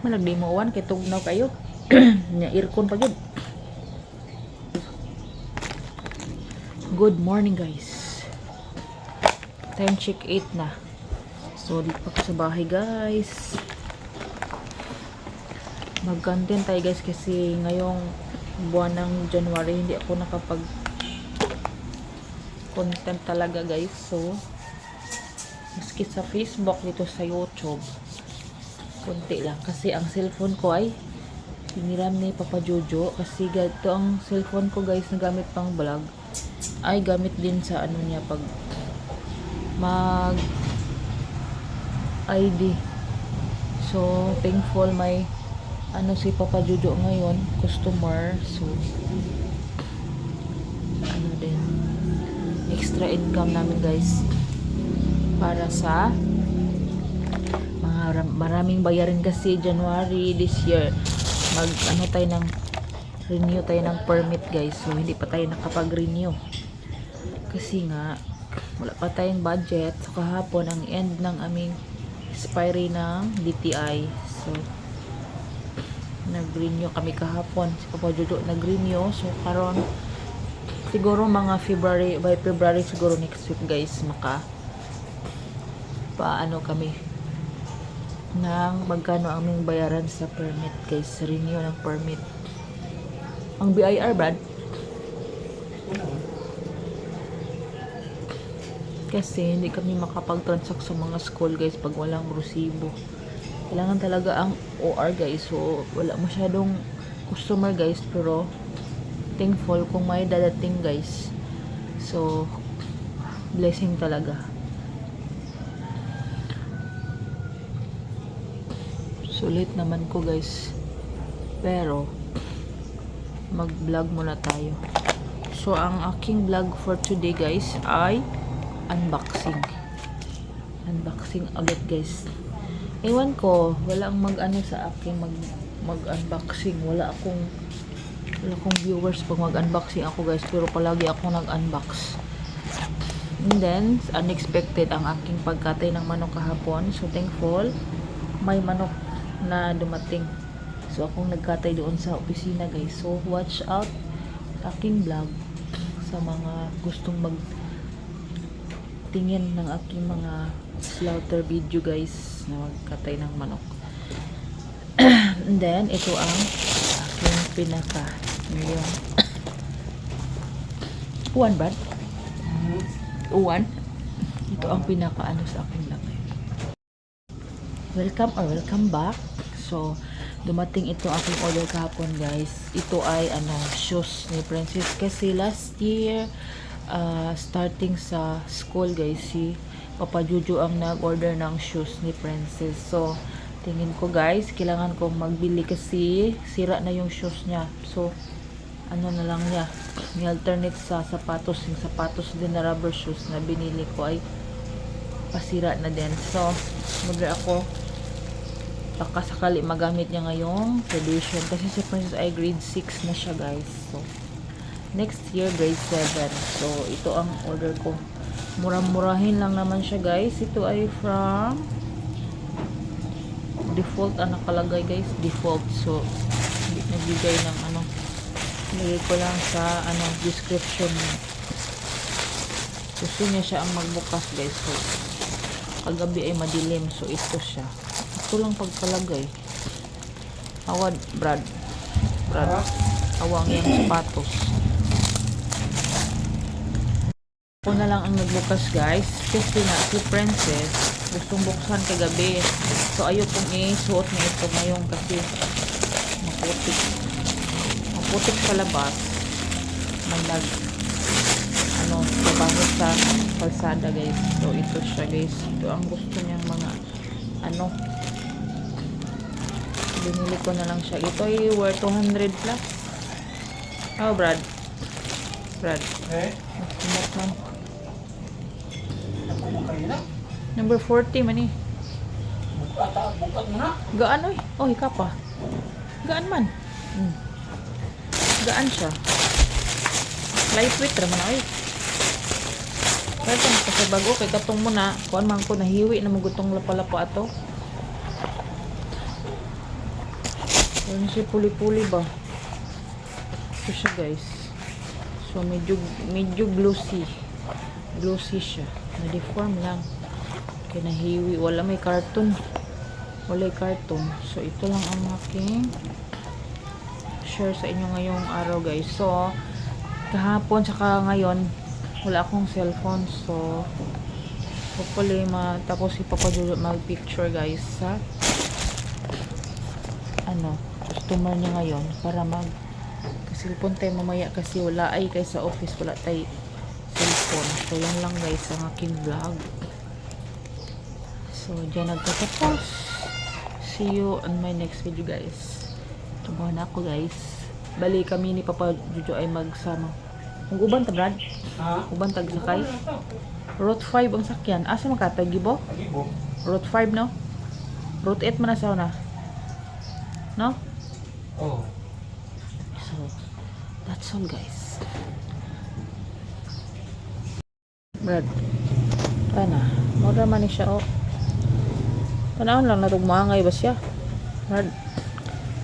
Malag di mo uwan kay tugnaw kayo. Nya aircon pa gyud. Good morning guys. Time check 8 na. So dito pa sa bahay guys. Mag-content tayo guys kasi ngayong buwan ng January hindi ako nakapag content talaga guys. So maski sa Facebook dito sa YouTube konti lang kasi ang cellphone ko ay hiniram ni Papa Jojo kasi ganito ang cellphone ko guys na gamit pang vlog ay gamit din sa ano niya pag mag ID. So thankful may ano si Papa Jojo ngayon customer, so ano din extra income namin guys para sa maraming bayarin kasi January this year. Mag ano tayo ng renew tayo ng permit guys, so hindi pa tayo nakapag-renew kasi nga wala pa tayong budget. So kahapon ang end ng aming expiry ng DTI, so nag-renew kami kahapon. Si Papa Jojo nag-renew, so karon siguro mga February, by February siguro next week guys maka paano kami ng magkano ang aming bayaran sa permit guys, renew ng permit. Ang BIR Brad kasi hindi kami makapag-transact sa mga school guys pag walang resibo. Kailangan talaga ang OR guys, so wala masyadong customer guys pero thankful kung may dadating guys, so blessing talaga. Sulit naman ko guys pero mag vlog muna tayo. So ang aking vlog for today guys ay unboxing ulit guys. Ewan ko walang mag ano sa akin mag unboxing, wala akong viewers pag mag unboxing ako guys, pero palagi ako nag unbox. And then unexpected ang aking pagkatay ng manok kahapon, so thankful may manok na dumating. So akong nagkatay doon sa opisina guys, so watch out sa aking vlog sa mga gustong magtingin ng aking mga slaughter video guys na magkatay ng manok. And then ito ang aking pinaka ngayon uwan ba? Uwan? Ito ang pinaka ano sa aking vlog. Welcome back. So dumating ito aking order kahapon guys. Ito ay ano shoes ni Princess kasi last year starting sa school guys si Papa Jojo ang nag-order ng shoes ni Princess. So tingin ko guys kailangan kong magbili kasi sira na yung shoes niya. So ano na lang niya ni-alternate sa sapatos. Yung sapatos din na rubber shoes na binili ko ay pasira na din. So mag ako baka sakali magamit niya ngayong graduation kasi si Princess ay grade 6 na siya guys, so next year grade 7. So ito ang order ko, murah-murahin lang naman siya guys. Ito ay from default ang nakalagay guys, default, so nagbigay ng ano, nilagay ko lang sa ano description niya. Gusto niya siya ang magbukas guys, so kagabi ay madilim, so ito siya. Ito lang pagkalagay. Awad, Brad. Awang yung sapatos. Ako na lang ang nagbukas guys. Kasi na si Princess gustong buksan kagabi. So ayaw kong isuot niya ito ngayon kasi maputik. Maputik sa labas. Mandag ano, trabaho sa kalsada guys. So ito siya guys. Ito ang gusto niyang mga ano, binili ko na lang siya. Ito ay worth 200 plus. Oh, Brad. Magsimot man. Number 40 man eh. Gaan oy. Oh, hika pa. Gaan man. Gaan siya. Lightweight raman oy. Kaya ito magkasabago kay katong mo na kuan man ko nahiwi na magutong lapalapa ato. Ano siya, puli-puli ba? Ito siya guys. So medyo glossy. Glossy siya. Na-deform lang. Kinahiwi. Wala may carton. Wala carton. So ito lang ang aking share sa inyo ngayong araw guys. So kahapon saka ngayon wala akong cellphone. So hopefully tapos ipapadulo mag-picture guys sa customer niya ngayon para cellphone tayo mamaya kasi wala ay kay sa office wala tayo cellphone. So yan lang guys ang aking vlog. So dyan nagtatapos. See you on my next video guys. Trabaho na ako guys. Bali kami ni Papa Jojo ay magsama. Kung uban ta Brad? Ha? Uban tag sakay? Route 5 ang sakyan. Asa makatag gibo? Gibo. Route 5 no? Route 8 man na sa una. No? Oh. So, that's all guys. Brad, tana. Mura man ni siya, oh. Tanawon lang natugmangay ba siya? Brad,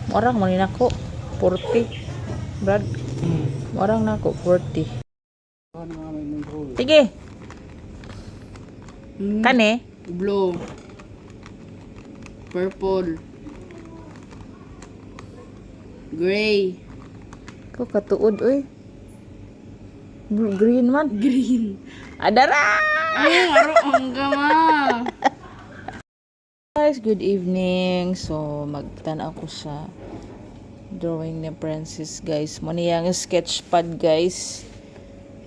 murang man ni nako. 40. Brad, murang nako 40. Sige. Kani? Blue, purple, gray, Ko katuod, oy. Green man. green. Adara! Ay, aro ang gama. Guys, good evening. So, magtanaw ko sa drawing ni Princess, guys. Muna yung sketchpad, guys.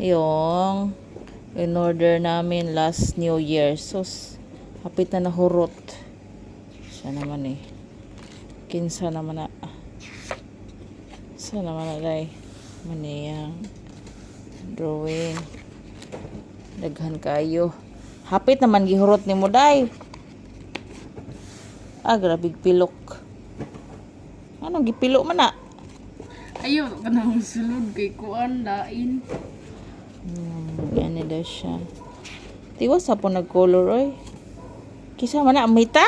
Yung in order namin last New Year. So, hapit na nahurot. Siya naman eh. Kinsa naman na. Sa naman na, day. Muna yung drawing. Daghan kayo. Hapit naman gihurot ni mo, day. Grabe pilok. Anong gipilok man na? Ayaw ka na sulod kay kuan lain. Yan daw siya. Tiwas sa po nag-color, oy. Kisa man na, mita?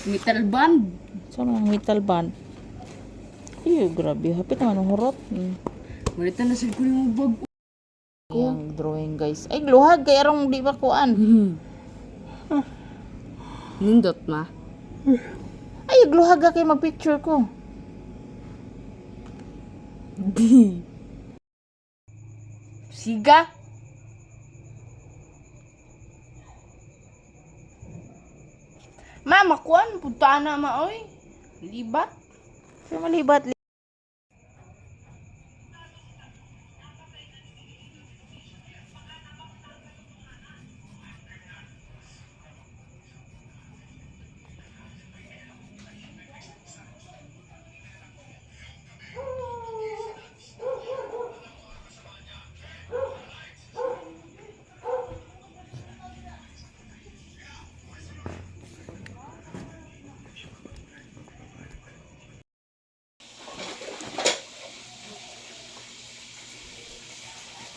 Metal band. Sa mga metal band. Ay, grabe. Hapit naman ang hurot. Marita na sa kuning bag. Yung drawing, guys. Ay, luhag. Kaya arong di ba kuan? Nindot ma. Ay, luhag ka kayo mag-picture ko. Siga. Ma, makuan. Punta na ma, oy. Libat. Sa malibat.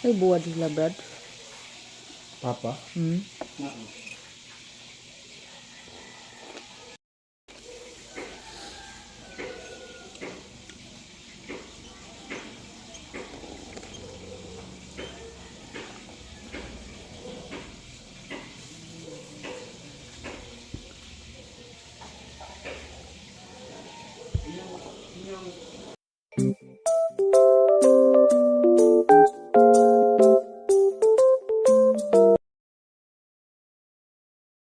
Ay, buwad sila, Brad. Papa? Thank